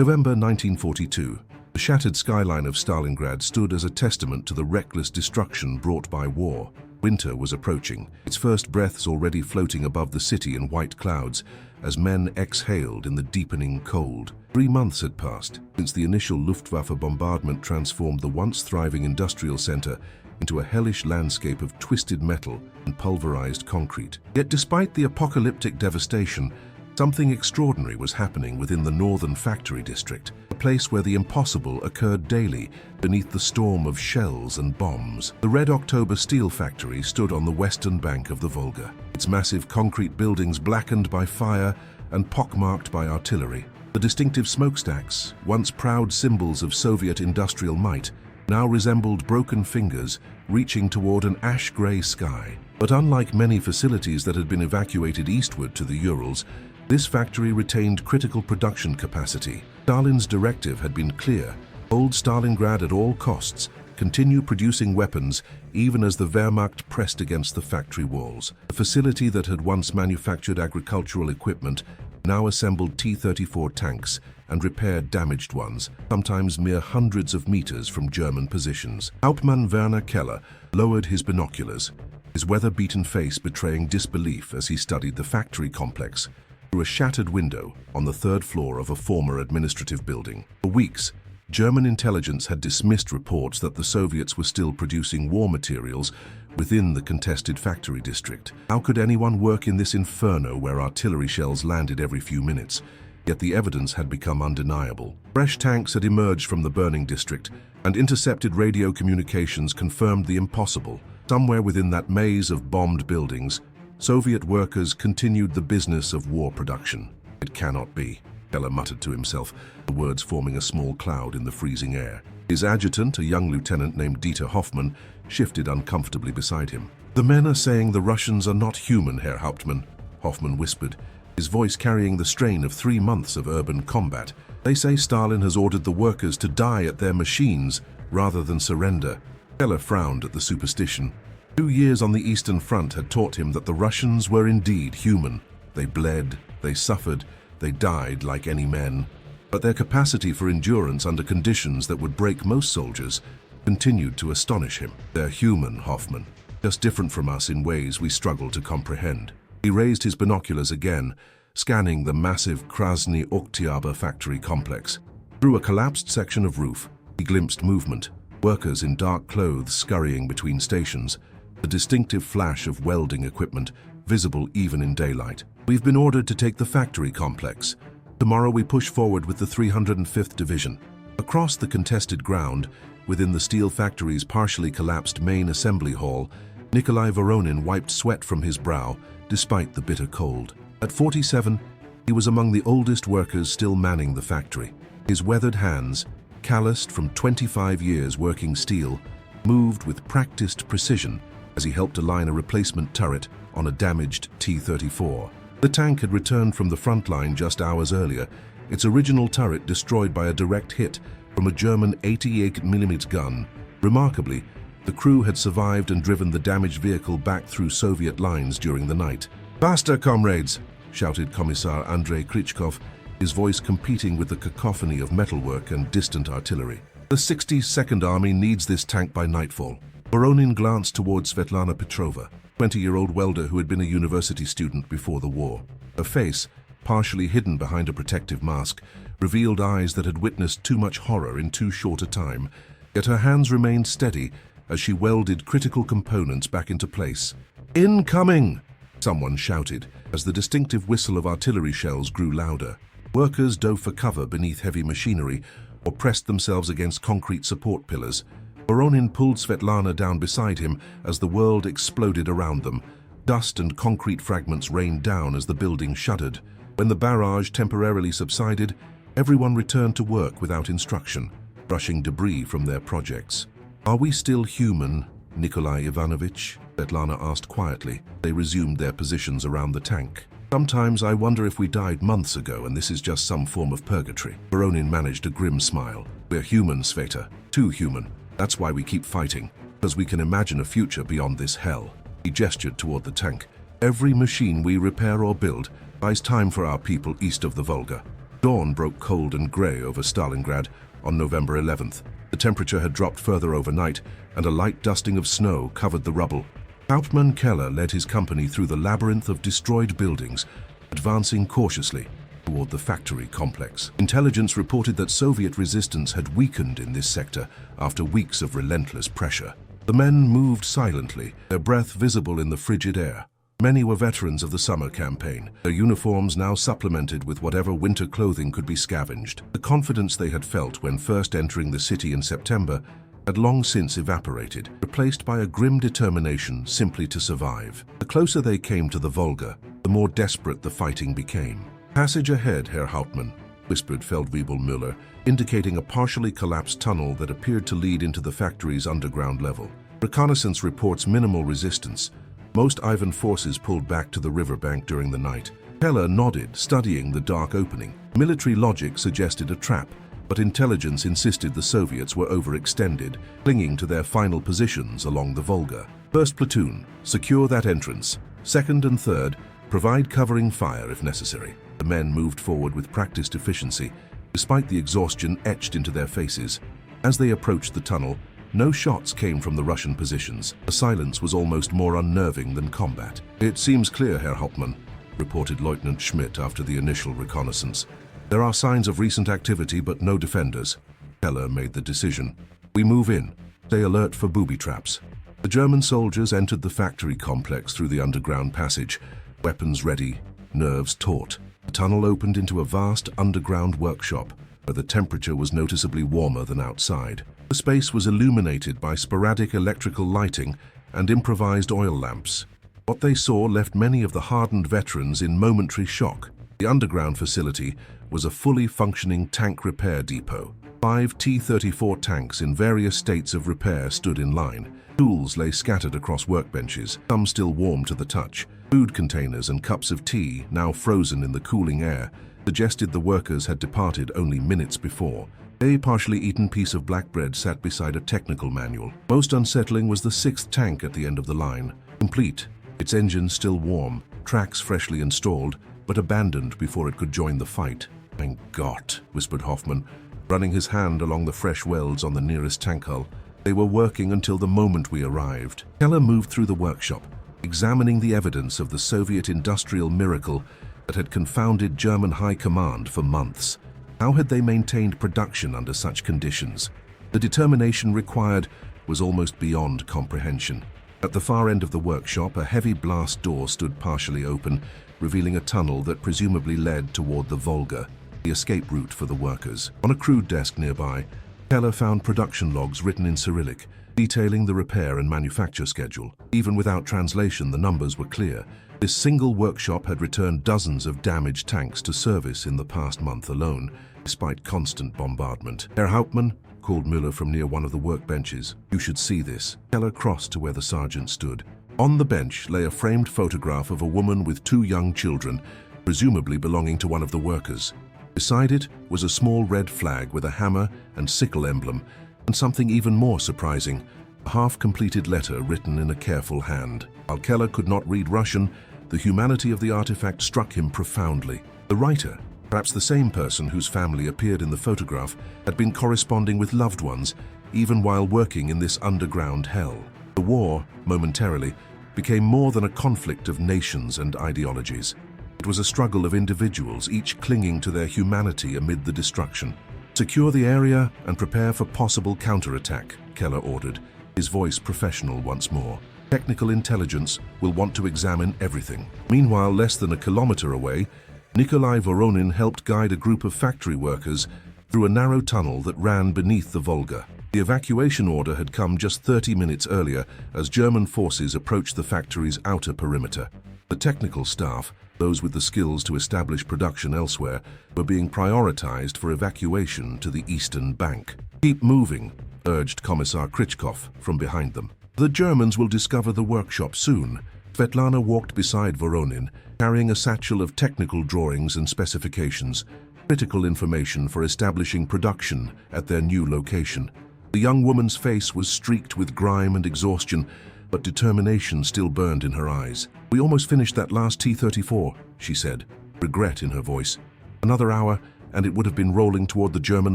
November 1942. The shattered skyline of Stalingrad stood as a testament to the reckless destruction brought by war. Winter was approaching, its first breaths already floating above the city in white clouds as men exhaled in the deepening cold. 3 months had passed since the initial Luftwaffe bombardment transformed the once thriving industrial center into a hellish landscape of twisted metal and pulverized concrete. Yet despite the apocalyptic devastation, something extraordinary was happening within the northern factory district, a place where the impossible occurred daily beneath the storm of shells and bombs. The Red October steel factory stood on the western bank of the Volga, its massive concrete buildings blackened by fire and pockmarked by artillery. The distinctive smokestacks, once proud symbols of Soviet industrial might, now resembled broken fingers reaching toward an ash-gray sky. But unlike many facilities that had been evacuated eastward to the Urals, this factory retained critical production capacity. Stalin's directive had been clear: hold Stalingrad at all costs, continue producing weapons even as the Wehrmacht pressed against the factory walls. The facility that had once manufactured agricultural equipment now assembled T-34 tanks and repaired damaged ones, sometimes mere hundreds of meters from German positions. Hauptmann Werner Keller lowered his binoculars, his weather-beaten face betraying disbelief as he studied the factory complex through a shattered window on the 3rd floor of a former administrative building. For weeks, German intelligence had dismissed reports that the Soviets were still producing war materials within the contested factory district. How could anyone work in this inferno where artillery shells landed every few minutes? Yet the evidence had become undeniable. Fresh tanks had emerged from the burning district, and intercepted radio communications confirmed the impossible. Somewhere within that maze of bombed buildings, Soviet workers continued the business of war production. It cannot be, Keller muttered to himself, the words forming a small cloud in the freezing air. His adjutant, a young lieutenant named Dieter Hoffmann, shifted uncomfortably beside him. "The men are saying the Russians are not human, Herr Hauptmann," Hoffmann whispered, his voice carrying the strain of 3 months of urban combat. "They say Stalin has ordered the workers to die at their machines rather than surrender." Keller frowned at the superstition. 2 years on the Eastern Front had taught him that the Russians were indeed human. They bled, they suffered, they died like any men. But their capacity for endurance under conditions that would break most soldiers continued to astonish him. "They're human, Hoffmann, just different from us in ways we struggle to comprehend." He raised his binoculars again, scanning the massive Krasny Oktyabr factory complex. Through a collapsed section of roof, he glimpsed movement, workers in dark clothes scurrying between stations, the distinctive flash of welding equipment visible even in daylight. "We've been ordered to take the factory complex. Tomorrow we push forward with the 305th Division." Across the contested ground, within the steel factory's partially collapsed main assembly hall, Nikolai Voronin wiped sweat from his brow despite the bitter cold. At 47, he was among the oldest workers still manning the factory. His weathered hands, calloused from 25 years working steel, moved with practiced precision as he helped align a replacement turret on a damaged T-34. The tank had returned from the front line just hours earlier, its original turret destroyed by a direct hit from a German 88mm gun. Remarkably, the crew had survived and driven the damaged vehicle back through Soviet lines during the night. "Faster, comrades!" shouted Commissar Andrei Krichkov, his voice competing with the cacophony of metalwork and distant artillery. "The 62nd Army needs this tank by nightfall." Voronin glanced towards Svetlana Petrova, 20-year-old welder who had been a university student before the war. Her face, partially hidden behind a protective mask, revealed eyes that had witnessed too much horror in too short a time, yet her hands remained steady as she welded critical components back into place. "Incoming!" someone shouted, as the distinctive whistle of artillery shells grew louder. Workers dove for cover beneath heavy machinery or pressed themselves against concrete support pillars. Voronin pulled Svetlana down beside him as the world exploded around them. Dust and concrete fragments rained down as the building shuddered. When the barrage temporarily subsided, everyone returned to work without instruction, brushing debris from their projects. "Are we still human, Nikolai Ivanovich?" Svetlana asked quietly. They resumed their positions around the tank. "Sometimes I wonder if we died months ago and this is just some form of purgatory." Voronin managed a grim smile. "We're human, Sveta. Too human. That's why we keep fighting, because we can imagine a future beyond this hell." He gestured toward the tank. "Every machine we repair or build buys time for our people east of the Volga. Dawn broke cold and grey over Stalingrad on November 11th. The temperature had dropped further overnight, and a light dusting of snow covered the rubble. Hauptmann Keller led his company through the labyrinth of destroyed buildings, advancing cautiously toward the factory complex. Intelligence reported that Soviet resistance had weakened in this sector after weeks of relentless pressure. The men moved silently, their breath visible in the frigid air. Many were veterans of the summer campaign, their uniforms now supplemented with whatever winter clothing could be scavenged. The confidence they had felt when first entering the city in September had long since evaporated, replaced by a grim determination simply to survive. The closer they came to the Volga, the more desperate the fighting became. "Passage ahead, Herr Hauptmann," whispered Feldwebel Müller, indicating a partially collapsed tunnel that appeared to lead into the factory's underground level. Reconnaissance reports minimal resistance. Most Ivan forces pulled back to the riverbank during the night. Keller nodded, studying the dark opening. Military logic suggested a trap, but intelligence insisted the Soviets were overextended, clinging to their final positions along the Volga. "First platoon, secure that entrance. Second and third, provide covering fire if necessary." The men moved forward with practiced efficiency, despite the exhaustion etched into their faces. As they approached the tunnel, no shots came from the Russian positions. The silence was almost more unnerving than combat. "It seems clear, Herr Hauptmann," reported Lieutenant Schmidt after the initial reconnaissance. "There are signs of recent activity, but no defenders." Keller made the decision. "We move in. Stay alert for booby traps." The German soldiers entered the factory complex through the underground passage, weapons ready, nerves taut. The tunnel opened into a vast underground workshop, where the temperature was noticeably warmer than outside. The space was illuminated by sporadic electrical lighting and improvised oil lamps. What they saw left many of the hardened veterans in momentary shock. The underground facility was a fully functioning tank repair depot. 5 T-34 tanks in various states of repair stood in line. Tools lay scattered across workbenches, some still warm to the touch. Food containers and cups of tea, now frozen in the cooling air, suggested the workers had departed only minutes before. A partially eaten piece of black bread sat beside a technical manual. Most unsettling was the 6th tank at the end of the line, complete, its engine still warm, tracks freshly installed, but abandoned before it could join the fight. "Thank God," whispered Hoffman, running his hand along the fresh welds on the nearest tank hull. "They were working until the moment we arrived." Keller moved through the workshop, examining the evidence of the Soviet industrial miracle that had confounded German high command for months. How had they maintained production under such conditions? The determination required was almost beyond comprehension. At the far end of the workshop, a heavy blast door stood partially open, revealing a tunnel that presumably led toward the Volga, the escape route for the workers. On a crude desk nearby, Keller found production logs written in Cyrillic, detailing the repair and manufacture schedule. Even without translation, the numbers were clear. This single workshop had returned dozens of damaged tanks to service in the past month alone, despite constant bombardment. "Herr Hauptmann," called Müller from near one of the workbenches, "you should see this." Keller crossed to where the sergeant stood. On the bench lay a framed photograph of a woman with 2 young children, presumably belonging to one of the workers. Beside it was a small red flag with a hammer and sickle emblem, and something even more surprising, a half-completed letter written in a careful hand. While Keller could not read Russian, the humanity of the artifact struck him profoundly. The writer, perhaps the same person whose family appeared in the photograph, had been corresponding with loved ones, even while working in this underground hell. The war, momentarily, became more than a conflict of nations and ideologies. It was a struggle of individuals, each clinging to their humanity amid the destruction. "Secure the area and prepare for possible counterattack," Keller ordered, his voice professional once more. "Technical intelligence will want to examine everything." Meanwhile, less than a kilometer away, Nikolai Voronin helped guide a group of factory workers through a narrow tunnel that ran beneath the Volga. The evacuation order had come just 30 minutes earlier as German forces approached the factory's outer perimeter. The technical staff, those with the skills to establish production elsewhere, were being prioritized for evacuation to the eastern bank. "Keep moving," urged Commissar Krichkov from behind them. "The Germans will discover the workshop soon." Svetlana walked beside Voronin, carrying a satchel of technical drawings and specifications, critical information for establishing production at their new location. The young woman's face was streaked with grime and exhaustion, but determination still burned in her eyes. "We almost finished that last T-34, she said, regret in her voice. "Another hour, and it would have been rolling toward the German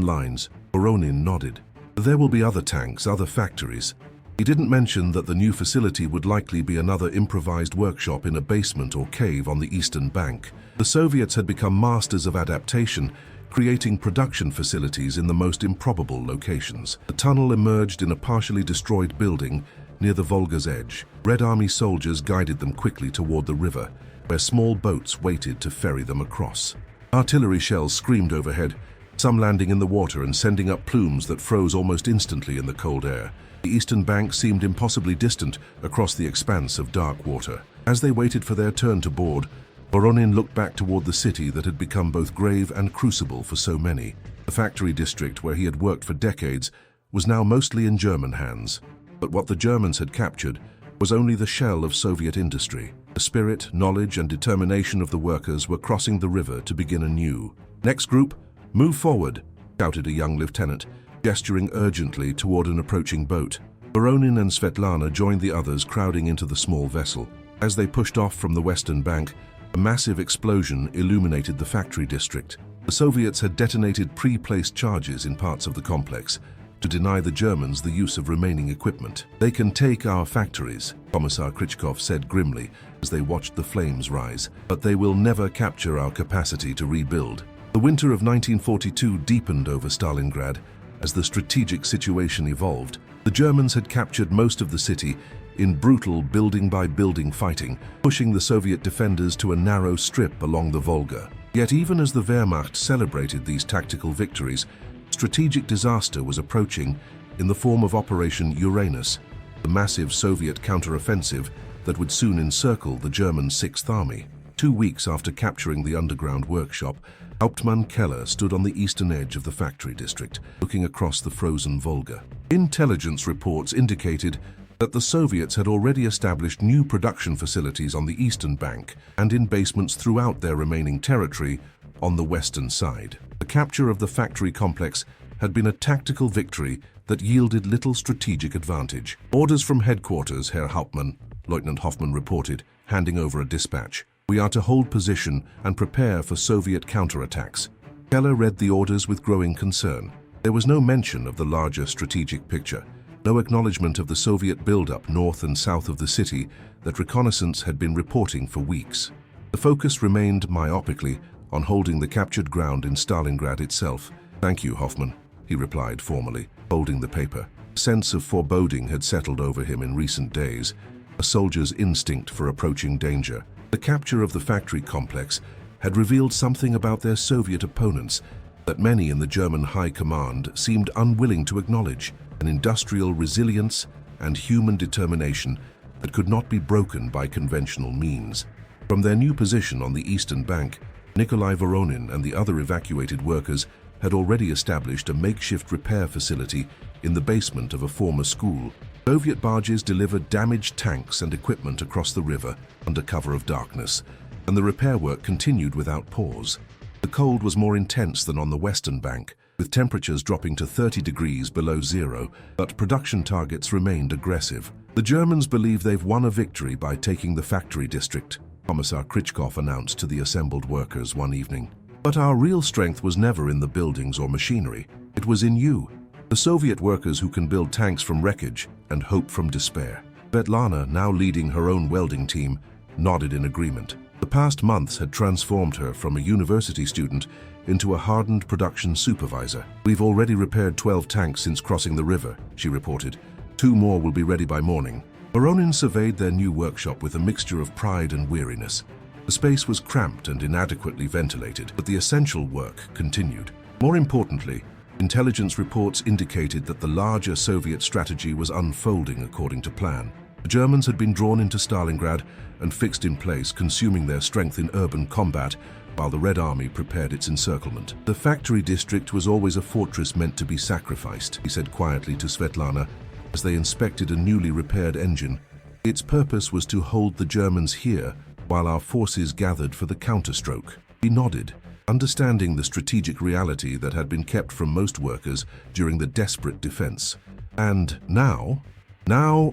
lines. Voronin nodded. There will be other tanks, other factories. He didn't mention that the new facility would likely be another improvised workshop in a basement or cave on the eastern bank. The Soviets had become masters of adaptation, creating production facilities in the most improbable locations. The tunnel emerged in a partially destroyed building near the Volga's edge. Red Army soldiers guided them quickly toward the river, where small boats waited to ferry them across. Artillery shells screamed overhead, some landing in the water and sending up plumes that froze almost instantly in the cold air. The eastern bank seemed impossibly distant across the expanse of dark water. As they waited for their turn to board, Voronin looked back toward the city that had become both grave and crucible for so many. The factory district where he had worked for decades was now mostly in German hands. But what the Germans had captured was only the shell of Soviet industry. The spirit, knowledge, and determination of the workers were crossing the river to begin anew. "Next group, move forward," shouted a young lieutenant, gesturing urgently toward an approaching boat. Voronin and Svetlana joined the others, crowding into the small vessel. As they pushed off from the western bank, a massive explosion illuminated the factory district. The Soviets had detonated pre-placed charges in parts of the complex to deny the Germans the use of remaining equipment. "They can take our factories," Commissar Krichkov said grimly as they watched the flames rise, "but they will never capture our capacity to rebuild." The winter of 1942 deepened over Stalingrad as the strategic situation evolved. The Germans had captured most of the city in brutal building-by-building fighting, pushing the Soviet defenders to a narrow strip along the Volga. Yet even as the Wehrmacht celebrated these tactical victories, strategic disaster was approaching in the form of Operation Uranus, the massive Soviet counteroffensive that would soon encircle the German Sixth Army. 2 weeks after capturing the underground workshop, Hauptmann Keller stood on the eastern edge of the factory district, looking across the frozen Volga. Intelligence reports indicated that the Soviets had already established new production facilities on the eastern bank and in basements throughout their remaining territory on the western side. The capture of the factory complex had been a tactical victory that yielded little strategic advantage. "Orders from headquarters, Herr Hauptmann," Lieutenant Hoffmann reported, handing over a dispatch. "We are to hold position and prepare for Soviet counterattacks." Keller read the orders with growing concern. There was no mention of the larger strategic picture, no acknowledgement of the Soviet buildup north and south of the city that reconnaissance had been reporting for weeks. The focus remained myopically on holding the captured ground in Stalingrad itself. "Thank you, Hoffmann," he replied formally, holding the paper. A sense of foreboding had settled over him in recent days, a soldier's instinct for approaching danger. The capture of the factory complex had revealed something about their Soviet opponents that many in the German high command seemed unwilling to acknowledge: an industrial resilience and human determination that could not be broken by conventional means. From their new position on the eastern bank, Nikolai Voronin and the other evacuated workers had already established a makeshift repair facility in the basement of a former school. Soviet barges delivered damaged tanks and equipment across the river under cover of darkness, and the repair work continued without pause. The cold was more intense than on the western bank, with temperatures dropping to 30 degrees below zero, but production targets remained aggressive. "The Germans believe they've won a victory by taking the factory district," Commissar Krichkov announced to the assembled workers one evening. "But our real strength was never in the buildings or machinery. It was in you, the Soviet workers who can build tanks from wreckage and hope from despair." Svetlana, now leading her own welding team, nodded in agreement. The past months had transformed her from a university student into a hardened production supervisor. "We've already repaired 12 tanks since crossing the river," she reported. 2 more will be ready by morning." Voronin surveyed their new workshop with a mixture of pride and weariness. The space was cramped and inadequately ventilated, but the essential work continued. More importantly, intelligence reports indicated that the larger Soviet strategy was unfolding according to plan. The Germans had been drawn into Stalingrad and fixed in place, consuming their strength in urban combat while the Red Army prepared its encirclement. "The factory district was always a fortress meant to be sacrificed," he said quietly to Svetlana as they inspected a newly repaired engine. "Its purpose was to hold the Germans here while our forces gathered for the counterstroke." He nodded, understanding the strategic reality that had been kept from most workers during the desperate defense. "And now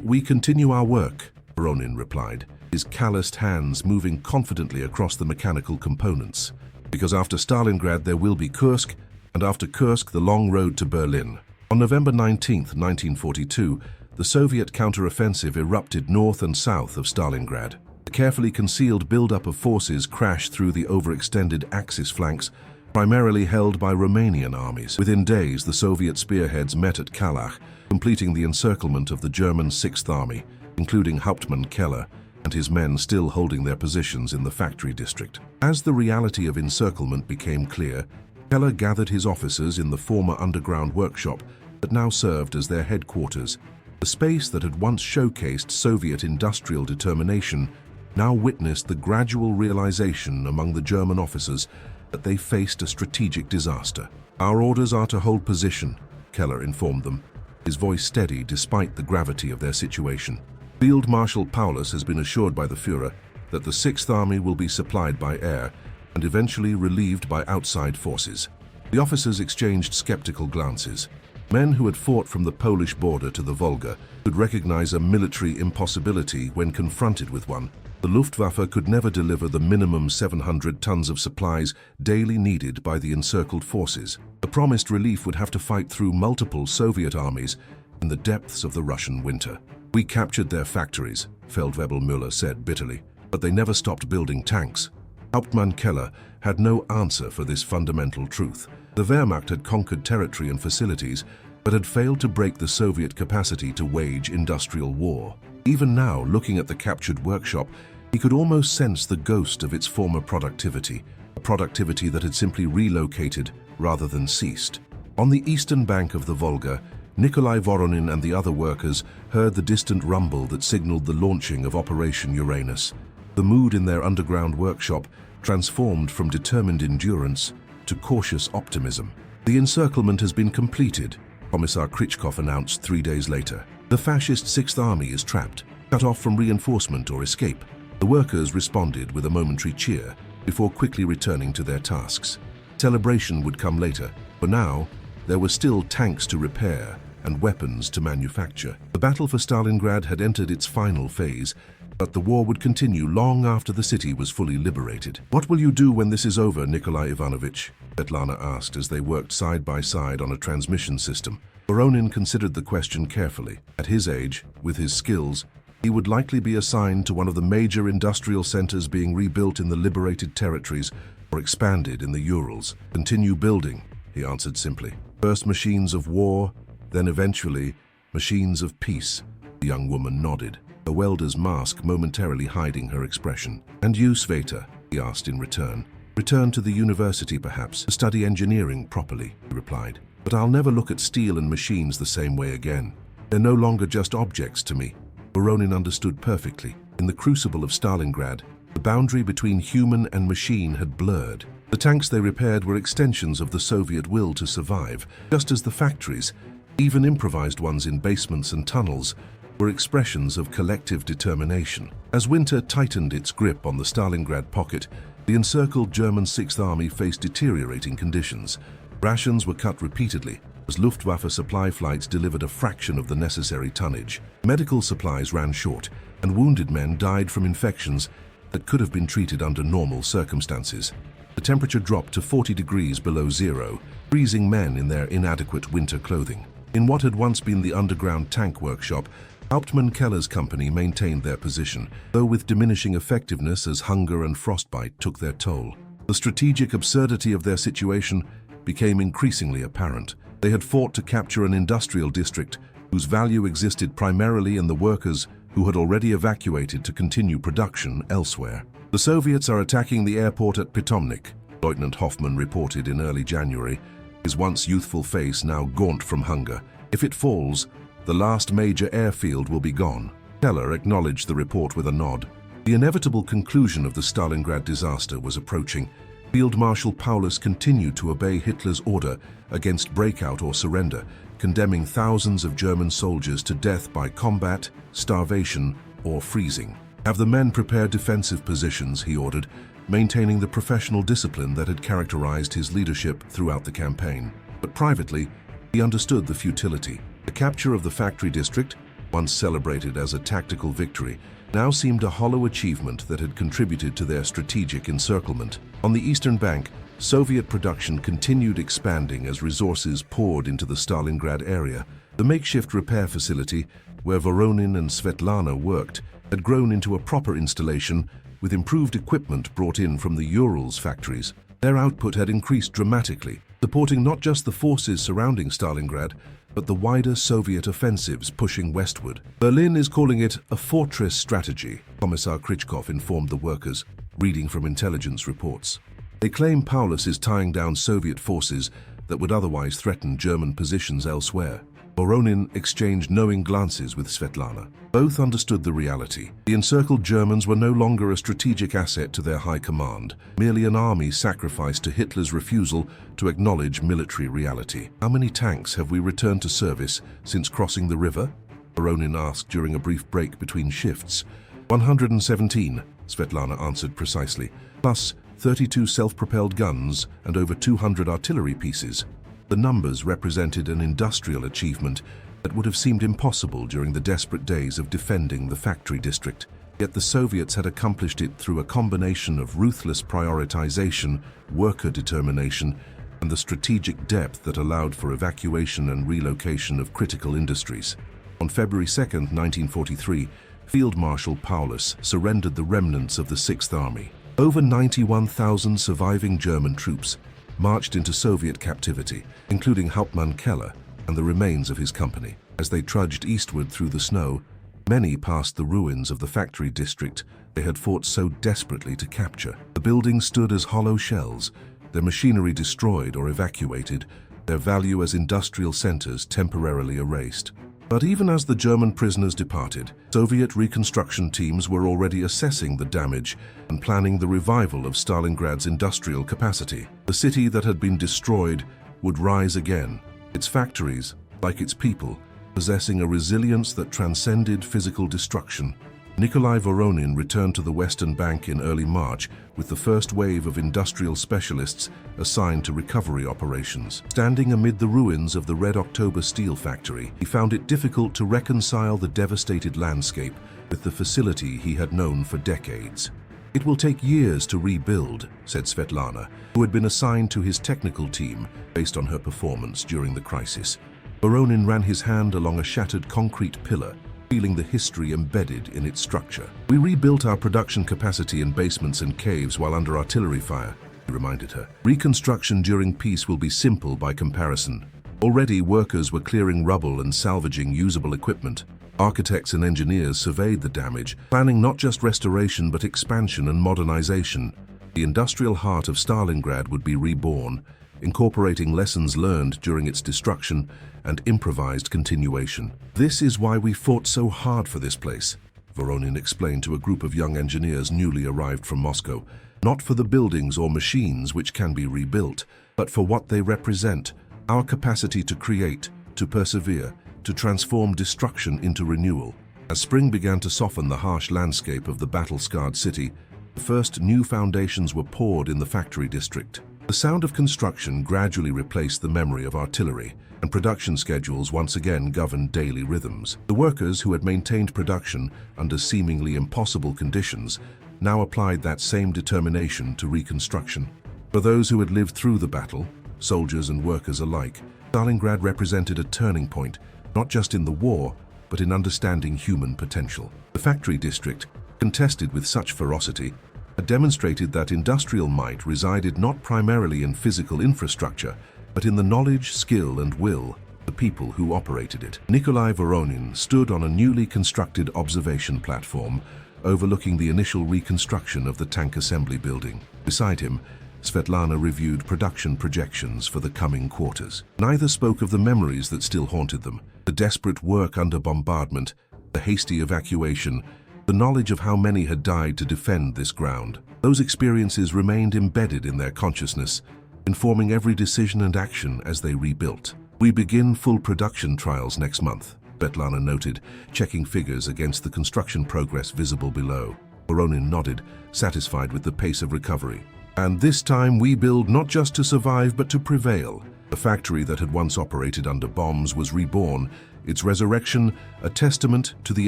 we continue our work," Voronin replied, his calloused hands moving confidently across the mechanical components. Because after Stalingrad there will be Kursk, and after Kursk the long road to Berlin. On November 19, 1942, the Soviet counter-offensive erupted north and south of Stalingrad. The carefully concealed buildup of forces crashed through the overextended Axis flanks, primarily held by Romanian armies. Within days, the Soviet spearheads met at Kalach, completing the encirclement of the German Sixth Army, including Hauptmann Keller and his men still holding their positions in the factory district. As the reality of encirclement became clear, Keller gathered his officers in the former underground workshop that now served as their headquarters. The space that had once showcased Soviet industrial determination now witnessed the gradual realization among the German officers that they faced a strategic disaster. "Our orders are to hold position," Keller informed them, his voice steady despite the gravity of their situation. Field Marshal Paulus has been assured by the Führer that the Sixth Army will be supplied by air and eventually relieved by outside forces. The officers exchanged skeptical glances. Men who had fought from the Polish border to the Volga could recognize a military impossibility when confronted with one. The Luftwaffe could never deliver the minimum 700 tons of supplies daily needed by the encircled forces. The promised relief would have to fight through multiple Soviet armies in the depths of the Russian winter. "We captured their factories," Feldwebel Müller said bitterly, "but they never stopped building tanks." Hauptmann Keller had no answer for this fundamental truth. The Wehrmacht had conquered territory and facilities, but had failed to break the Soviet capacity to wage industrial war. Even now, looking at the captured workshop, he could almost sense the ghost of its former productivity, a productivity that had simply relocated rather than ceased. On the eastern bank of the Volga, Nikolai Voronin and the other workers heard the distant rumble that signaled the launching of Operation Uranus. The mood in their underground workshop transformed from determined endurance to cautious optimism. "The encirclement has been completed," Commissar Krichkov announced 3 days later. "The fascist Sixth Army is trapped, cut off from reinforcement or escape." The workers responded with a momentary cheer before quickly returning to their tasks. Celebration would come later. For now, there were still tanks to repair and weapons to manufacture. The battle for Stalingrad had entered its final phase, but the war would continue long after the city was fully liberated. "What will you do when this is over, Nikolai Ivanovich?" Svetlana asked as they worked side by side on a transmission system. Voronin considered the question carefully. At his age, with his skills, he would likely be assigned to one of the major industrial centers being rebuilt in the liberated territories or expanded in the Urals. "Continue building," he answered simply. "First machines of war, then eventually machines of peace." The young woman nodded, a welder's mask momentarily hiding her expression. "And you, Sveta?" he asked in return. "Return to the university, perhaps, to study engineering properly," he replied. "But I'll never look at steel and machines the same way again. They're no longer just objects to me." Voronin understood perfectly. In the crucible of Stalingrad, the boundary between human and machine had blurred. The tanks they repaired were extensions of the Soviet will to survive, just as the factories, even improvised ones in basements and tunnels, were expressions of collective determination. As winter tightened its grip on the Stalingrad pocket, the encircled German Sixth Army faced deteriorating conditions. Rations were cut repeatedly, as Luftwaffe supply flights delivered a fraction of the necessary tonnage. Medical supplies ran short, and wounded men died from infections that could have been treated under normal circumstances. The temperature dropped to 40 degrees below zero, freezing men in their inadequate winter clothing. In what had once been the underground tank workshop, Hauptmann Keller's company maintained their position, though with diminishing effectiveness as hunger and frostbite took their toll. The strategic absurdity of their situation became increasingly apparent. They had fought to capture an industrial district whose value existed primarily in the workers who had already evacuated to continue production elsewhere. "The Soviets are attacking the airport at Pitomnik," Lieutenant Hoffman reported in early January, his once youthful face now gaunt from hunger. "If it falls, the last major airfield will be gone." Keller acknowledged the report with a nod. The inevitable conclusion of the Stalingrad disaster was approaching. Field Marshal Paulus continued to obey Hitler's order against breakout or surrender, condemning thousands of German soldiers to death by combat, starvation, or freezing. "Have the men prepare defensive positions," he ordered, maintaining the professional discipline that had characterized his leadership throughout the campaign. But privately, he understood the futility. The capture of the factory district, once celebrated as a tactical victory, now seemed a hollow achievement that had contributed to their strategic encirclement. On the eastern bank, Soviet production continued expanding as resources poured into the Stalingrad area. The makeshift repair facility, where Voronin and Svetlana worked, had grown into a proper installation with improved equipment brought in from the Urals factories. Their output had increased dramatically, supporting not just the forces surrounding Stalingrad, but the wider Soviet offensives pushing westward. Berlin is calling it a fortress strategy, Commissar Krichkov informed the workers, reading from intelligence reports. They claim Paulus is tying down Soviet forces that would otherwise threaten German positions elsewhere. Voronin exchanged knowing glances with Svetlana. Both understood the reality. The encircled Germans were no longer a strategic asset to their high command, merely an army sacrificed to Hitler's refusal to acknowledge military reality. "How many tanks have we returned to service since crossing the river?" Voronin asked during a brief break between shifts. 117, Svetlana answered precisely, plus 32 self-propelled guns and over 200 artillery pieces. The numbers represented an industrial achievement that would have seemed impossible during the desperate days of defending the factory district. Yet the Soviets had accomplished it through a combination of ruthless prioritization, worker determination, and the strategic depth that allowed for evacuation and relocation of critical industries. On February 2, 1943, Field Marshal Paulus surrendered the remnants of the 6th Army. Over 91,000 surviving German troops marched into Soviet captivity, including Hauptmann Keller and the remains of his company. As they trudged eastward through the snow, many passed the ruins of the factory district they had fought so desperately to capture. The buildings stood as hollow shells, their machinery destroyed or evacuated, their value as industrial centers temporarily erased. But even as the German prisoners departed, Soviet reconstruction teams were already assessing the damage and planning the revival of Stalingrad's industrial capacity. The city that had been destroyed would rise again, its factories, like its people, possessing a resilience that transcended physical destruction. Nikolai Voronin returned to the Western Bank in early March with the first wave of industrial specialists assigned to recovery operations. Standing amid the ruins of the Red October steel factory, he found it difficult to reconcile the devastated landscape with the facility he had known for decades. "It will take years to rebuild," said Svetlana, who had been assigned to his technical team based on her performance during the crisis. Voronin ran his hand along a shattered concrete pillar, feeling the history embedded in its structure. "We rebuilt our production capacity in basements and caves while under artillery fire," he reminded her. "Reconstruction during peace will be simple by comparison." Already, workers were clearing rubble and salvaging usable equipment. Architects and engineers surveyed the damage, planning not just restoration but expansion and modernization. The industrial heart of Stalingrad would be reborn, incorporating lessons learned during its destruction and improvised continuation. "This is why we fought so hard for this place," Voronin explained to a group of young engineers newly arrived from Moscow. "Not for the buildings or machines which can be rebuilt, but for what they represent, our capacity to create, to persevere, to transform destruction into renewal." As spring began to soften the harsh landscape of the battle-scarred city, the first new foundations were poured in the factory district. The sound of construction gradually replaced the memory of artillery, and production schedules once again governed daily rhythms. The workers who had maintained production under seemingly impossible conditions now applied that same determination to reconstruction. For those who had lived through the battle, soldiers and workers alike, Stalingrad represented a turning point, not just in the war, but in understanding human potential. The factory district, contested with such ferocity, had demonstrated that industrial might resided not primarily in physical infrastructure, but in the knowledge, skill, and will of the people who operated it. Nikolai Voronin stood on a newly constructed observation platform overlooking the initial reconstruction of the tank assembly building. Beside him, Svetlana reviewed production projections for the coming quarters. Neither spoke of the memories that still haunted them, the desperate work under bombardment, the hasty evacuation, the knowledge of how many had died to defend this ground. Those experiences remained embedded in their consciousness, informing every decision and action as they rebuilt. "We begin full production trials next month," Svetlana noted, checking figures against the construction progress visible below. Voronin nodded, satisfied with the pace of recovery. "And this time we build not just to survive but to prevail." The factory that had once operated under bombs was reborn, its resurrection a testament to the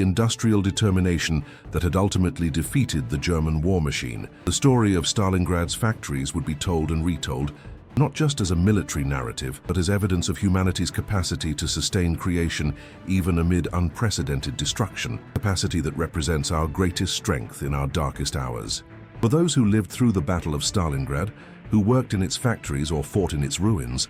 industrial determination that had ultimately defeated the German war machine. The story of Stalingrad's factories would be told and retold, not just as a military narrative, but as evidence of humanity's capacity to sustain creation even amid unprecedented destruction, capacity that represents our greatest strength in our darkest hours. For those who lived through the Battle of Stalingrad, who worked in its factories or fought in its ruins,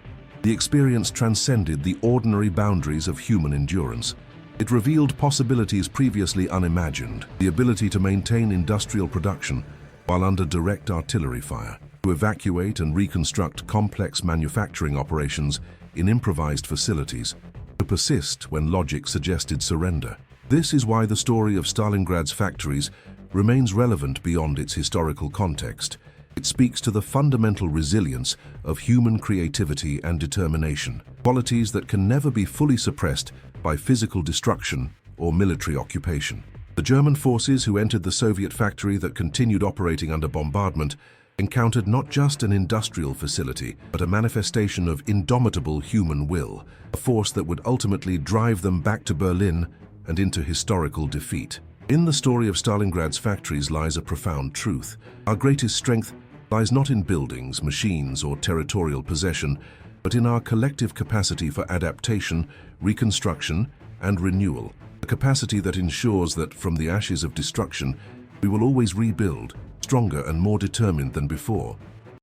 the experience transcended the ordinary boundaries of human endurance. It revealed possibilities previously unimagined, the ability to maintain industrial production while under direct artillery fire, to evacuate and reconstruct complex manufacturing operations in improvised facilities, to persist when logic suggested surrender. This is why the story of Stalingrad's factories remains relevant beyond its historical context. It speaks to the fundamental resilience of human creativity and determination, qualities that can never be fully suppressed by physical destruction or military occupation. The German forces who entered the Soviet factory that continued operating under bombardment encountered not just an industrial facility, but a manifestation of indomitable human will, a force that would ultimately drive them back to Berlin and into historical defeat. In the story of Stalingrad's factories lies a profound truth. Our greatest strength lies not in buildings, machines, or territorial possession, but in our collective capacity for adaptation, reconstruction, and renewal, a capacity that ensures that from the ashes of destruction, we will always rebuild, stronger and more determined than before.